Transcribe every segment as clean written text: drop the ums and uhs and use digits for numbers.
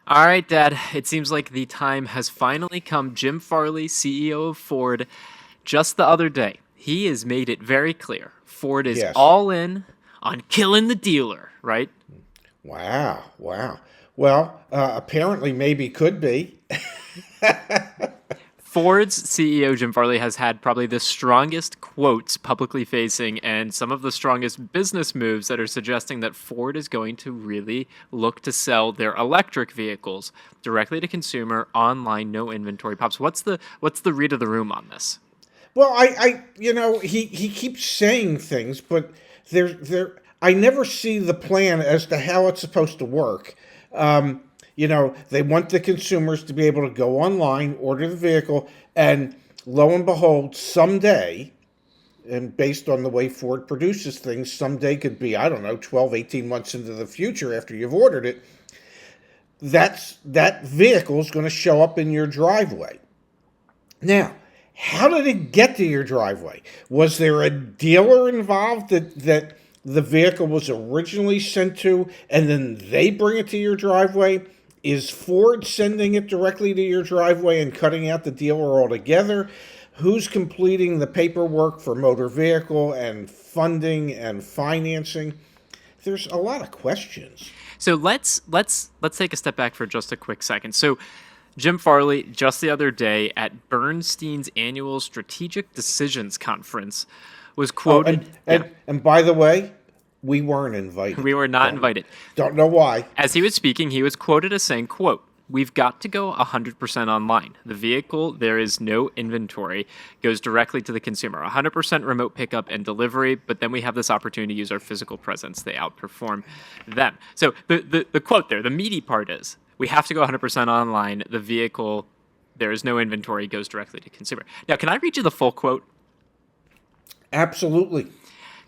All right, Dad. It seems like the time has finally come. Jim Farley, CEO of Ford, just the other day, he has made it very clear Ford is Yes. all in on killing the dealer, right? Wow. Wow. Well, apparently, maybe could be. Ford's CEO, Jim Farley, has had probably the strongest quotes publicly facing and some of the strongest business moves that are suggesting that Ford is going to really look to sell their electric vehicles directly to consumer online, no inventory pops. What's the read of the room on this? Well, he keeps saying things, but I never see the plan as to how it's supposed to work. They want the consumers to be able to go online, order the vehicle, and lo and behold, someday, and based on the way Ford produces things, someday could be, I don't know, 12, 18 months into the future after you've ordered it, that vehicle is going to show up in your driveway. Now, how did it get to your driveway? Was there a dealer involved that the vehicle was originally sent to and then they bring it to your driveway? Is Ford sending it directly to your driveway and cutting out the dealer altogether? Who's completing the paperwork for motor vehicle and funding and financing? There's a lot of questions. So let's take a step back for just a quick second. So Jim Farley, just the other day at Bernstein's annual Strategic Decisions Conference, was Oh, quoted. Yeah, and by the way, we weren't invited. we were not Don't invited. don't know why. As he was speaking, he was quoted as saying, quote, "We've got to go 100% online. The vehicle, there is no inventory, goes directly to the consumer. 100% remote pickup and delivery, but then we have this opportunity to use our physical presence. They outperform them." So the quote there, the meaty part is, we have to go 100% online. The vehicle, there is no inventory, goes directly to consumer. Now, can I read you the full quote? Absolutely.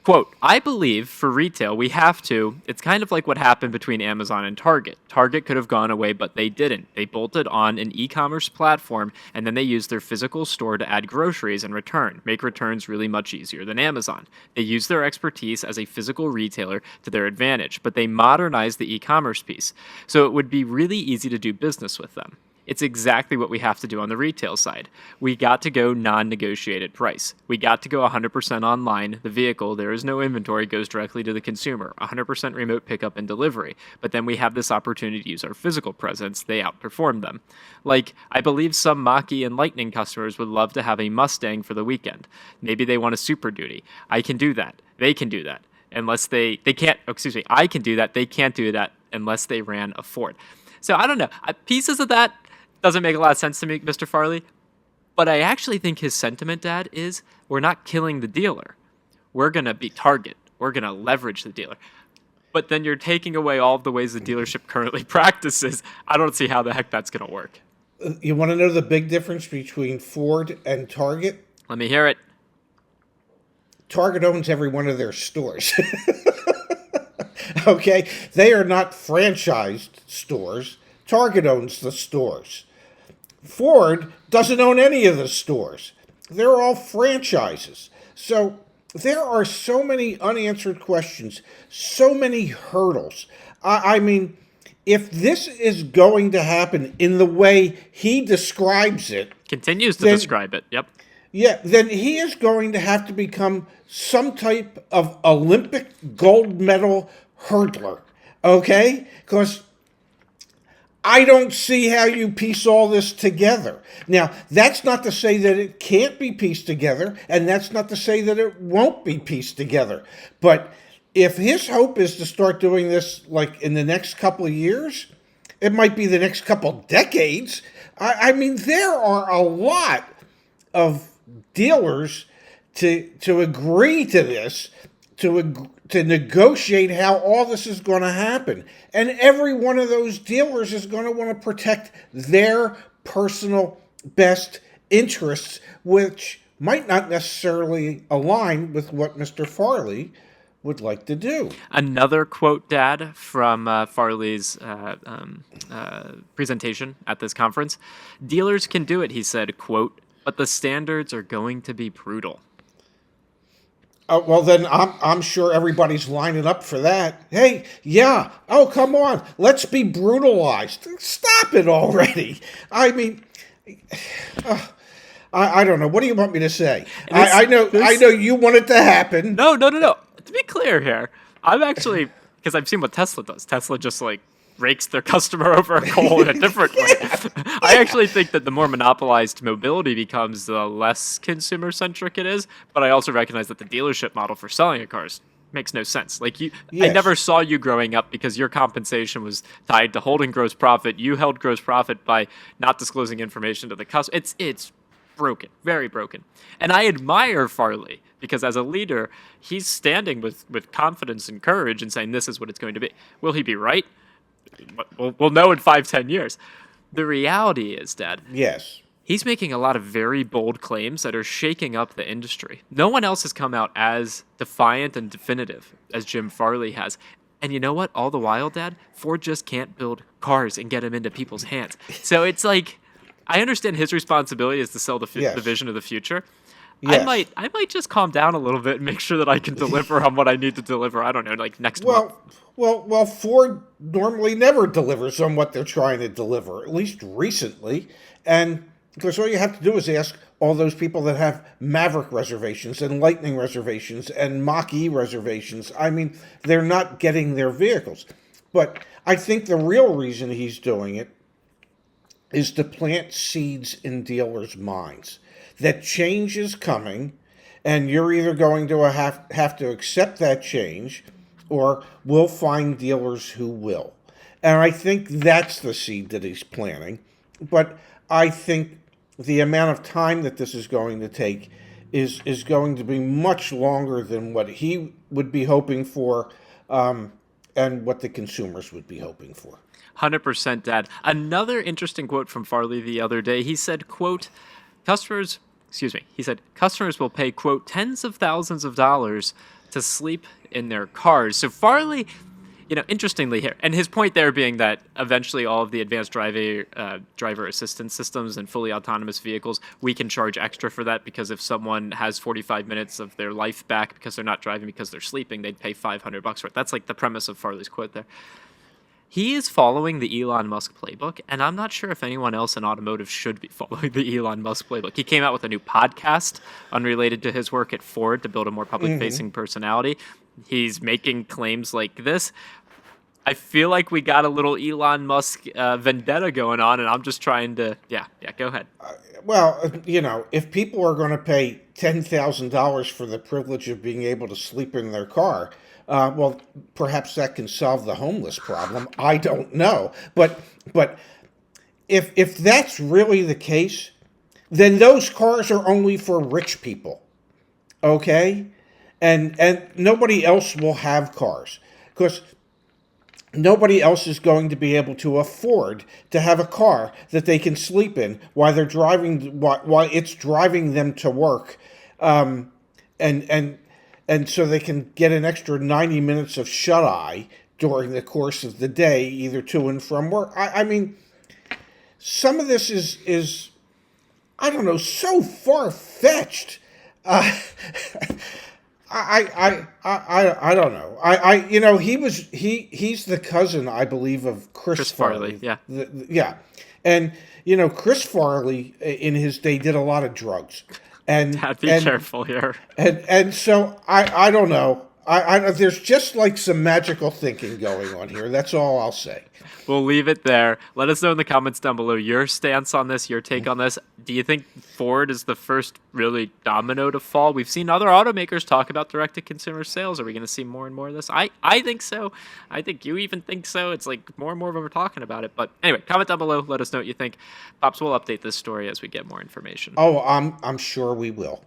Quote, "I believe for retail, we have to. It's kind of like what happened between Amazon and Target. Target could have gone away, but they didn't. They bolted on an e commerce platform, and then they used their physical store to add groceries and return, make returns really much easier than Amazon. They used their expertise as a physical retailer to their advantage, but they modernized the e commerce piece. So it would be really easy to do business with them. It's exactly what we have to do on the retail side. We got to go non-negotiated price. We got to go 100% online. The vehicle, there is no inventory, goes directly to the consumer. 100% remote pickup and delivery. But then we have this opportunity to use our physical presence. They outperform them. Like, I believe some Mach-E and Lightning customers would love to have a Mustang for the weekend. Maybe they want a Super Duty. I can do that. They can do that. Unless they can't, excuse me, I can do that. They can't do that unless they ran a Ford. So I don't know. Pieces of that doesn't make a lot of sense to me, Mr. Farley. But I actually think his sentiment, Dad, is we're not killing the dealer. We're going to be Target. We're going to leverage the dealer. But then you're taking away all of the ways the dealership currently practices. I don't see how the heck that's going to work. You want to know the big difference between Ford and Target? Let me hear it. Target owns every one of their stores. Okay? They are not franchised stores. Target owns the stores. Ford doesn't own any of the stores. They're all franchises. So there are so many unanswered questions, so many hurdles. I mean, if this is going to happen in the way he describes it, Continues to then describe it. Yep. yeah, then he is going to have to become some type of Olympic gold medal hurdler. Okay? Because I don't see how you piece all this together. Now, that's not to say that it can't be pieced together, and that's not to say that it won't be pieced together. But if his hope is to start doing this like in the next couple of years, it might be the next couple decades. I mean, there are a lot of dealers to agree to this, to negotiate how all this is going to happen. And every one of those dealers is going to want to protect their personal best interests, which might not necessarily align with what Mr. Farley would like to do. Another quote, Dad, from Farley's presentation at this conference. "Dealers can do it," he said, quote, "but the standards are going to be brutal." Well, then I'm sure everybody's lining up for that. Hey, yeah. Oh, come on. Let's be brutalized. Stop it already. I mean, I don't know. What do you want me to say? I know you want it to happen. No, no, no, no. To be clear here, I'm actually, because I've seen what Tesla does. Tesla just like rakes their customer over a coal in a different way. I actually think that the more monopolized mobility becomes, the less consumer centric it is. But I also recognize that the dealership model for selling a car makes no sense. Like I Yes. never saw you growing up because your compensation was tied to holding gross profit. You held gross profit by not disclosing information to the customer. It's broken, very broken. And I admire Farley because as a leader, he's standing with confidence and courage and saying this is what it's going to be. Will he be right? We'll know in 5-10 years. The reality is, Dad, Yes. he's making a lot of very bold claims that are shaking up the industry. No one else has come out as defiant and definitive as Jim Farley has. And you know what? All the while, Dad, Ford just can't build cars and get them into people's hands. So it's like, I understand his responsibility is to sell the Yes. vision of the future. Yes. I might just calm down a little bit and make sure that I can deliver on what I need to deliver. I don't know, like next month. Well, Ford normally never delivers on what they're trying to deliver, at least recently. And because all you have to do is ask all those people that have Maverick reservations and Lightning reservations and Mach-E reservations. I mean, they're not getting their vehicles. But I think the real reason he's doing it is to plant seeds in dealers' minds that change is coming, and you're either going to have to accept that change, or we'll find dealers who will. And I think that's the seed that he's planting. But I think the amount of time that this is going to take is going to be much longer than what he would be hoping for, and what the consumers would be hoping for. 100%, Dad. Another interesting quote from Farley the other day. He said, quote, customers will pay, quote, tens of thousands of dollars to sleep in their cars. So Farley, interestingly here, and his point there being that eventually all of the advanced driver assistance systems and fully autonomous vehicles, we can charge extra for that, because if someone has 45 minutes of their life back because they're not driving because they're sleeping, they'd pay $500 for it. That's like the premise of Farley's quote there. He is following the Elon Musk playbook, and I'm not sure if anyone else in automotive should be following the Elon Musk playbook. He came out with a new podcast unrelated to his work at Ford to build a more public-facing personality. He's making claims like this. I feel like we got a little Elon Musk vendetta going on, and I'm just trying to... Yeah, go ahead. Well, if people are going to pay $10,000 for the privilege of being able to sleep in their car, well, perhaps that can solve the homeless problem. I don't know, but if that's really the case, then those cars are only for rich people, okay? And nobody else will have cars, because nobody else is going to be able to afford to have a car that they can sleep in while they're driving, while it's driving them to work, and so they can get an extra 90 minutes of shut-eye during the course of the day, either to and from work. I mean, some of this is I don't know, so far-fetched. I don't know. He's the cousin, I believe, of Chris Farley. Yeah. Yeah. And, Chris Farley in his day did a lot of drugs. And Be careful here. And so I don't know. There's just like some magical thinking going on here. That's all I'll say. We'll leave it there. Let us know in the comments down below your stance on this, your take on this. Do you think Ford is the first really domino to fall? We've seen other automakers talk about direct-to-consumer sales. Are we going to see more and more of this? I think so. I think you even think so. It's like more and more of them are talking about it. But anyway, comment down below. Let us know what you think. Pops, we'll update this story as we get more information. Oh, I'm sure we will.